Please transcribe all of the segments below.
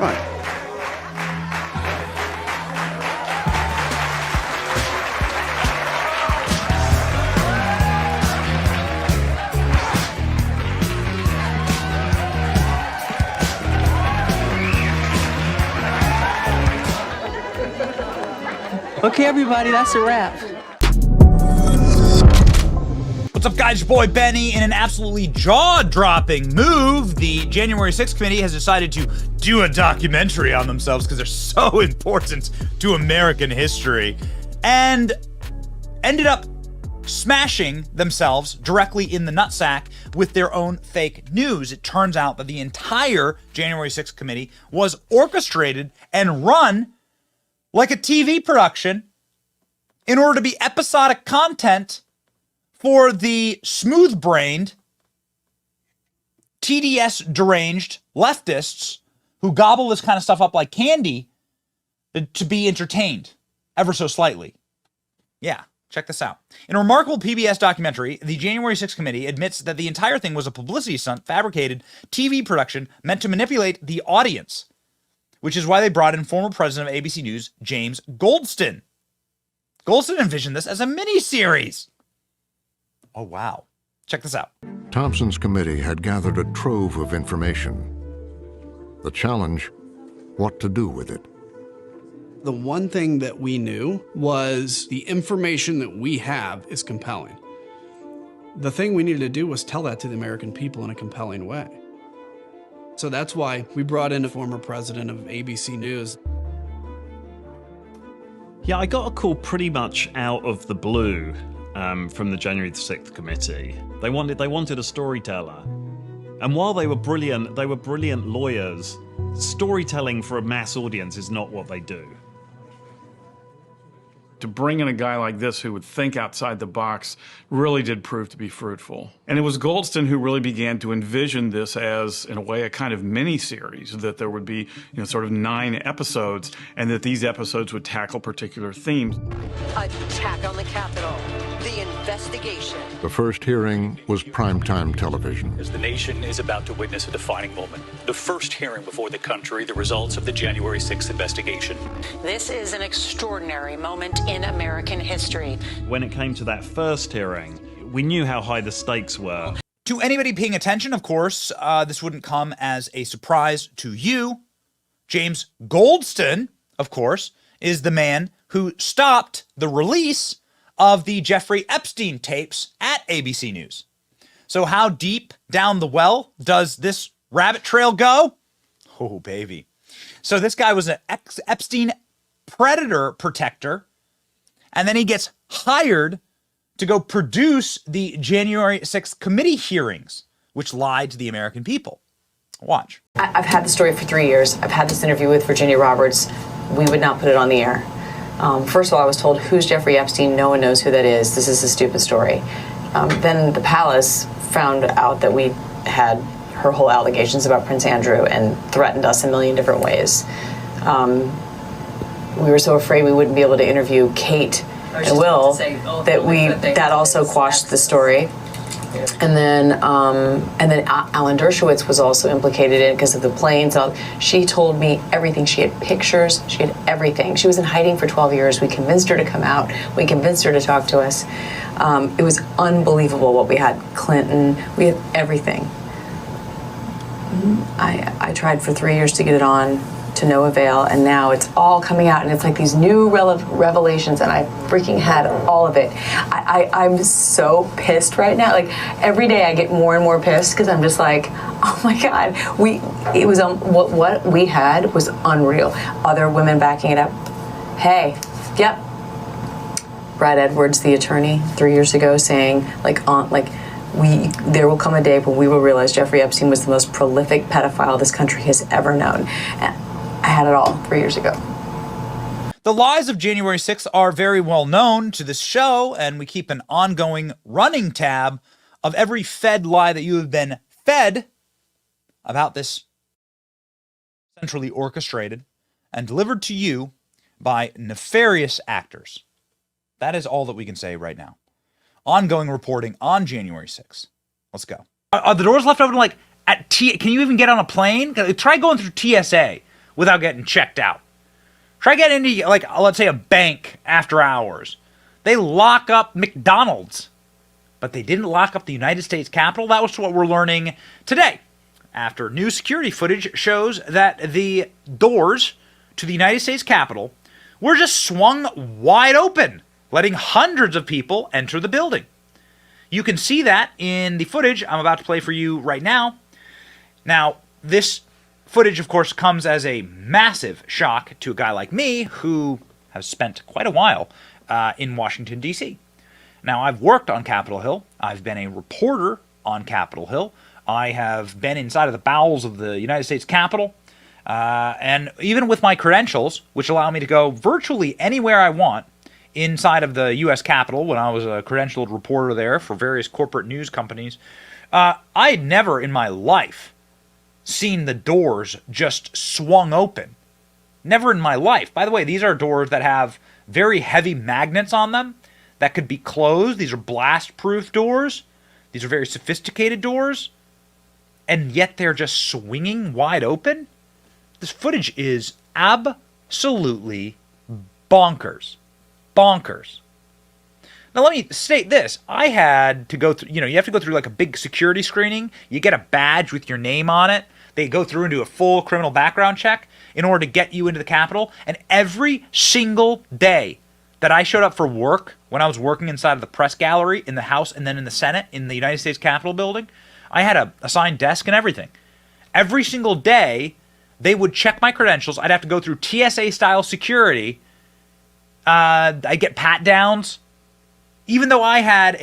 Right. Okay, everybody, that's a wrap. What's up, guys? Your boy Benny. In an absolutely jaw-dropping move, the January 6th committee has decided to do a documentary on themselves because they're so important to American history, and ended up smashing themselves directly in the nutsack with their own fake news. It turns out that the entire January 6th committee was orchestrated and run like a TV production in order to be episodic content for the smooth-brained, TDS-deranged leftists who gobble this kind of stuff up like candy to be entertained ever so slightly. Yeah, check this out. In a remarkable PBS documentary, the January 6th committee admits that the entire thing was a publicity stunt, fabricated TV production meant to manipulate the audience, which is why they brought in former president of ABC News, James Goldston. Goldston envisioned this as a mini-series. Oh, wow. Check this out. Thompson's committee had gathered a trove of information. The challenge, what to do with it. The one thing that we knew was the information that we have is compelling. The thing we needed to do was tell that to the American people in a compelling way. So that's why we brought in a former president of ABC News. Yeah, I got a call pretty much out of the blue from the January 6th committee. They wanted a storyteller. And while they were brilliant lawyers, storytelling for a mass audience is not what they do. To bring in a guy like this who would think outside the box really did prove to be fruitful. And it was Goldston who really began to envision this as, in a way, a kind of mini-series, that there would be, sort of 9 episodes, and that these episodes would tackle particular themes. Attack on the Capitol. The investigation. The first hearing was primetime television. As the nation is about to witness a defining moment, the first hearing before the country, the results of the January 6th investigation. This is an extraordinary moment in American history. When it came to that first hearing, we knew how high the stakes were. To anybody paying attention, of course, this wouldn't come as a surprise to you. James Goldston, of course, is the man who stopped the release of the Jeffrey Epstein tapes at ABC News. So how deep down the well does this rabbit trail go? Oh, baby. So this guy was an Epstein predator protector, and then he gets hired to go produce the January 6th committee hearings, which lied to the American people. Watch. I've had the story for 3 years. I've had this interview with Virginia Roberts. We would not put it on the air. First of all, I was told, who's Jeffrey Epstein? No one knows who that is. This is a stupid story. Then the palace found out that we had her whole allegations about Prince Andrew and threatened us a million different ways. We were so afraid we wouldn't be able to interview Kate and Will that also quashed the story. And then Alan Dershowitz was also implicated in it because of the planes. She told me everything. She had pictures. She had everything. She was in hiding for 12 years. We convinced her to come out. We convinced her to talk to us. It was unbelievable what we had. Clinton. We had everything. I tried for 3 years to get it on, to no avail, and now it's all coming out, and it's like these new revelations, and I freaking had all of it. I'm so pissed right now. Like, every day I get more and more pissed because I'm just like, oh my God, what we had was unreal. Other women backing it up. Hey, yep. Brad Edwards, the attorney, 3 years ago, saying there will come a day when we will realize Jeffrey Epstein was the most prolific pedophile this country has ever known. I had it all 3 years ago. The lies of January 6th are very well known to this show, and we keep an ongoing running tab of every fed lie that you have been fed about this centrally orchestrated and delivered to you by nefarious actors. That is all that we can say right now. Ongoing reporting on January 6th. Let's go. Are the doors left open can you even get on a plane? Try going through TSA without getting checked out. Try getting into, like, let's say a bank after hours. They lock up McDonald's, but they didn't lock up the United States Capitol. That was what we're learning today, after new security footage shows that the doors to the United States Capitol were just swung wide open, letting hundreds of people enter the building. You can see that in the footage I'm about to play for you right now. Now, this footage, of course, comes as a massive shock to a guy like me who has spent quite a while in Washington, D.C. Now, I've worked on Capitol Hill. I've been a reporter on Capitol Hill. I have been inside of the bowels of the United States Capitol. And even with my credentials, which allow me to go virtually anywhere I want inside of the U.S. Capitol when I was a credentialed reporter there for various corporate news companies, I had never in my life seen the doors just swung open. Never in my life. By the way, these are doors that have very heavy magnets on them that could be closed. These are blast-proof doors. These are very sophisticated doors. And yet they're just swinging wide open? This footage is absolutely bonkers. Bonkers. Now let me state this. I had to go through, you have to go through like a big security screening. You get a badge with your name on it. They go through and do a full criminal background check in order to get you into the Capitol. And every single day that I showed up for work, when I was working inside of the press gallery in the House and then in the Senate in the United States Capitol building, I had a assigned desk and everything. Every single day, they would check my credentials. I'd have to go through TSA-style security. I'd get pat-downs. Even though I had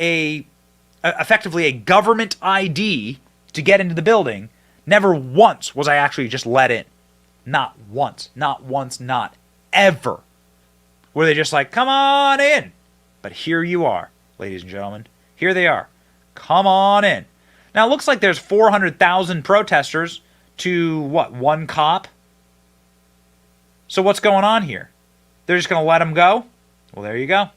effectively a government ID to get into the building, never once was I actually just let in. Not once. Not once. Not ever. Were they just like, come on in. But here you are, ladies and gentlemen. Here they are. Come on in. Now, it looks like there's 400,000 protesters to, what, one cop? So what's going on here? They're just going to let them go? Well, there you go.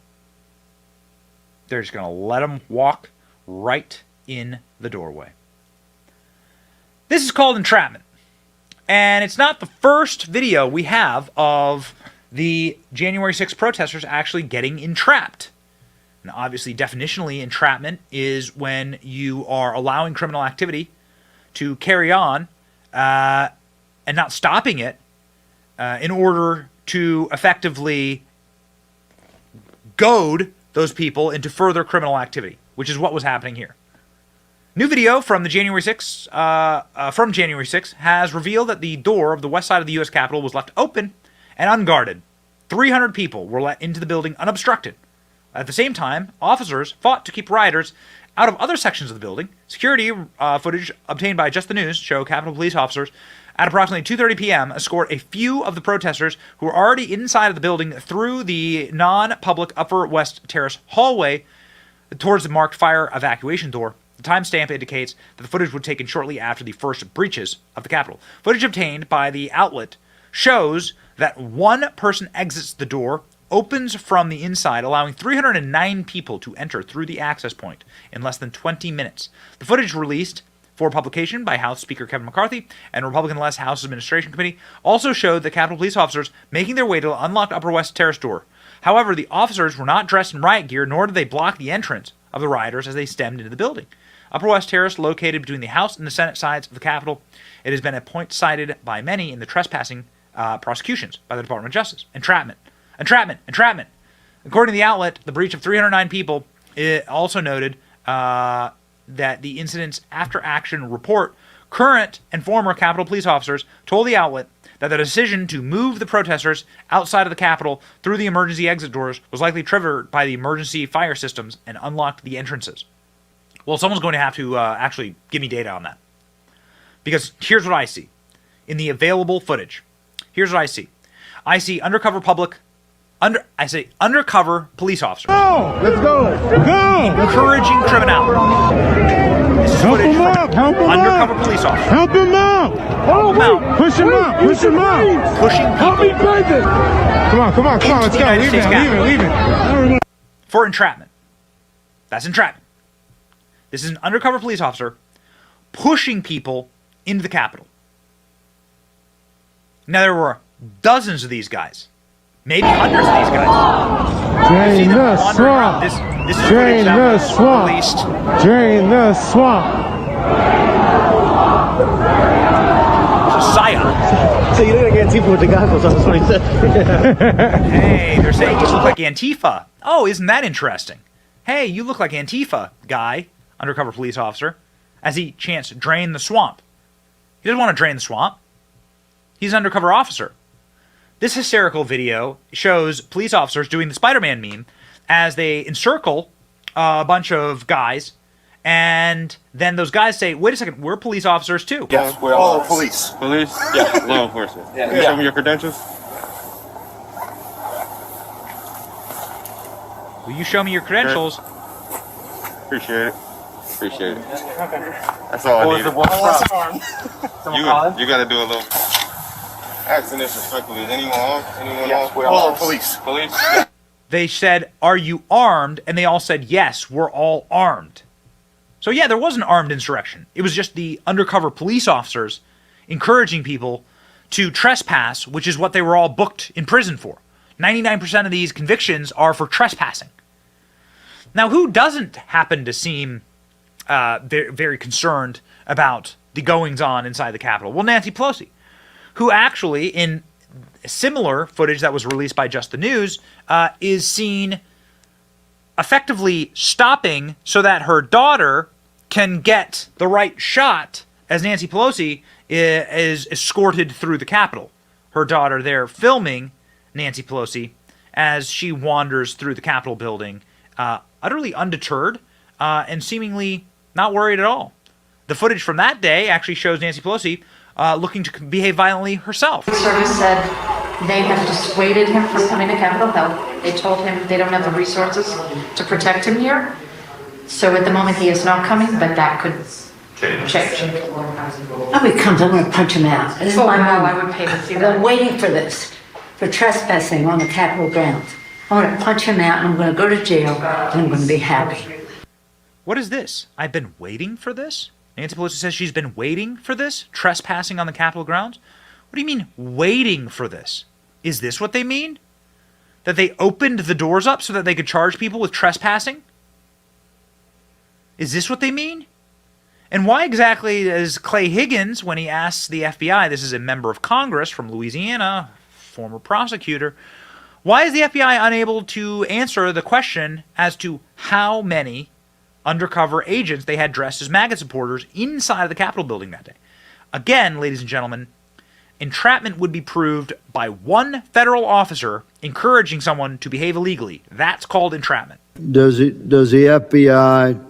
They're just going to let them walk right in the doorway. This is called entrapment. And it's not the first video we have of the January 6th protesters actually getting entrapped. Now, obviously, definitionally, entrapment is when you are allowing criminal activity to carry on and not stopping it in order to effectively goad those people into further criminal activity, which is what was happening here. New video from the January 6th, has revealed that the door of the west side of the U.S. Capitol was left open and unguarded. 300 people were let into the building unobstructed. At the same time, officers fought to keep rioters out of other sections of the building. Security footage obtained by Just the News show Capitol Police officers at approximately 2:30 p.m. escort a few of the protesters who were already inside of the building through the non-public Upper West Terrace hallway towards the marked fire evacuation door. The timestamp indicates that the footage was taken shortly after the first breaches of the Capitol. Footage obtained by the outlet shows that one person exits the door, opens from the inside, allowing 309 people to enter through the access point in less than 20 minutes. The footage released for publication by House Speaker Kevin McCarthy and Republican-led House Administration Committee also showed the Capitol Police officers making their way to the unlocked Upper West Terrace door. However, the officers were not dressed in riot gear, nor did they block the entrance of the rioters as they stemmed into the building. Upper West Terrace, located between the House and the Senate sides of the Capitol, it has been a point cited by many in the trespassing prosecutions by the Department of Justice. Entrapment. Entrapment. Entrapment. According to the outlet, the breach of 309 people, it also noted that the incident's after-action report, current and former Capitol Police officers told the outlet that the decision to move the protesters outside of the Capitol through the emergency exit doors was likely triggered by the emergency fire systems and unlocked the entrances. Well, someone's going to have to actually give me data on that. Because here's what I see in the available footage. Here's what I see. I see undercover police officers. Go! Let's go! Go! Encouraging criminality. This is footage from undercover police officers. Help him out! Help him out. Push him out! Push him out! Pushing people. Come on, let's go. Leave it. For entrapment. That's entrapment. This is an undercover police officer pushing people into the Capitol. Now, there were dozens of these guys, maybe hundreds of these guys. Drain the swamp. This is Drain footage that the was swamp. released. Drain the swamp. It's a psyop. So you look like Antifa with the goggles on, that's what he said. Hey, they're saying you look like Antifa. Oh, isn't that interesting? Hey, you look like Antifa, guy, undercover police officer, as he chants, drain the swamp. He doesn't want to drain the swamp. He's an undercover officer. This hysterical video shows police officers doing the Spider-Man meme as they encircle a bunch of guys, and then those guys say, wait a second, we're police officers too. Yes, we're all police. Police? Yeah, law enforcement. Yeah. Show me your credentials. Will you show me your credentials? Appreciate it. Appreciate it. That's all I needed. You got to do a little. Asking this respectfully. Is anyone armed? Anyone armed? We're all police. Police? Yeah. They said, are you armed? And they all said, yes, we're all armed. So yeah, there was an armed insurrection. It was just the undercover police officers encouraging people to trespass, which is what they were all booked in prison for. 99% of these convictions are for trespassing. Now, who doesn't happen to seem very, very concerned about the goings-on inside the Capitol? Well, Nancy Pelosi, who actually, in similar footage that was released by Just the News, is seen effectively stopping so that her daughter can get the right shot as Nancy Pelosi is escorted through the Capitol. Her daughter there filming Nancy Pelosi as she wanders through the Capitol building, utterly undeterred and seemingly not worried at all. The footage from that day actually shows Nancy Pelosi looking to behave violently herself. The service said they have dissuaded him from coming to Capitol Hill. They told him they don't have the resources to protect him here. So at the moment he is not coming, but that could change. Oh, he comes, I'm going to punch him out. This is my mom. I would pay to see I've that. been waiting for this, for trespassing on the Capitol grounds. I'm going to punch him out and I'm going to go to jail and I'm going to be happy. What is this? I've been waiting for this? Nancy Pelosi says she's been waiting for this? Trespassing on the Capitol grounds? What do you mean, waiting for this? Is this what they mean? That they opened the doors up so that they could charge people with trespassing? Is this what they mean? And why exactly is Clay Higgins, when he asks the FBI, this is a member of Congress from Louisiana, former prosecutor, why is the FBI unable to answer the question as to how many undercover agents they had dressed as MAGA supporters inside of the Capitol building that day? Again, ladies and gentlemen, entrapment would be proved by one federal officer encouraging someone to behave illegally. That's called entrapment. Does the FBI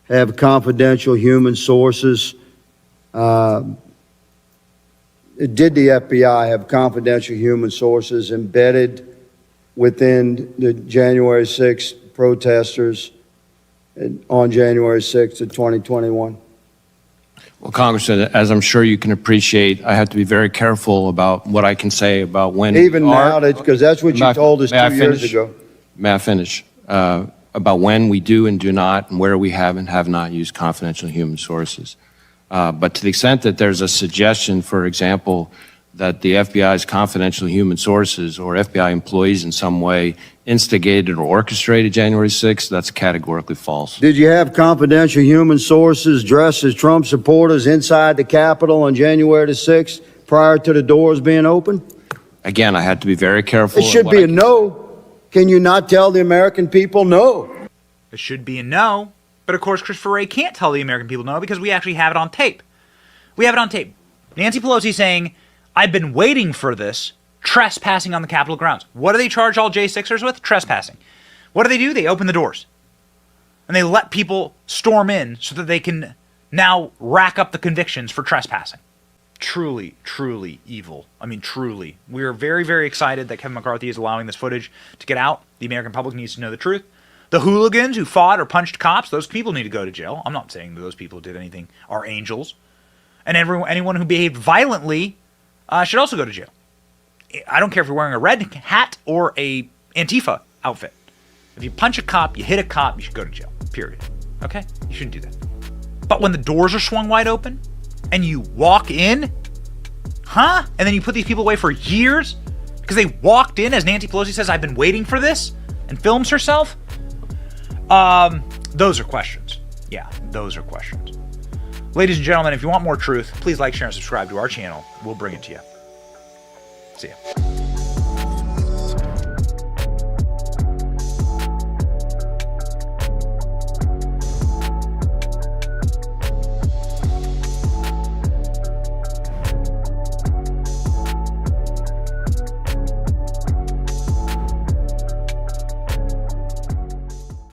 have confidential human sources? Did the FBI have confidential human sources embedded within the January 6th protesters on January 6th of 2021? Well, Congressman, as I'm sure you can appreciate, I have to be very careful about what I can say about when. Even now, because that's what you told us 2 years ago. May I finish? About when we do and do not, and where we have and have not used confidential human sources. But to the extent that there's a suggestion, for example, that the FBI's confidential human sources or FBI employees in some way instigated or orchestrated January 6th, that's categorically false. Did you have confidential human sources dressed as Trump supporters inside the Capitol on January the 6th prior to the doors being open? Again, I had to be very careful. It should be a no. Can you not tell the American people no? It should be a no. But of course, Christopher Wray can't tell the American people no because we actually have it on tape. We have it on tape. Nancy Pelosi saying, I've been waiting for this, trespassing on the Capitol grounds. What do they charge all J6ers with? Trespassing. What do? They open the doors. And they let people storm in so that they can now rack up the convictions for trespassing. Truly, truly evil. I mean, truly. We are very, very excited that Kevin McCarthy is allowing this footage to get out. The American public needs to know the truth. The hooligans who fought or punched cops, those people need to go to jail. I'm not saying that those people did anything are angels. And anyone who behaved violently should also go to jail. I don't care if you're wearing a red hat or a Antifa outfit. If you punch a cop, you hit a cop, you should go to jail. Period. Okay? You shouldn't do that. But when the doors are swung wide open and you walk in, Huh? And then you put these people away for years because they walked in, as Nancy Pelosi says, I've been waiting for this, and films herself? Those are questions. Yeah, those are questions. Ladies and gentlemen, if you want more truth, please like, share, and subscribe to our channel. We'll bring it to you. See ya.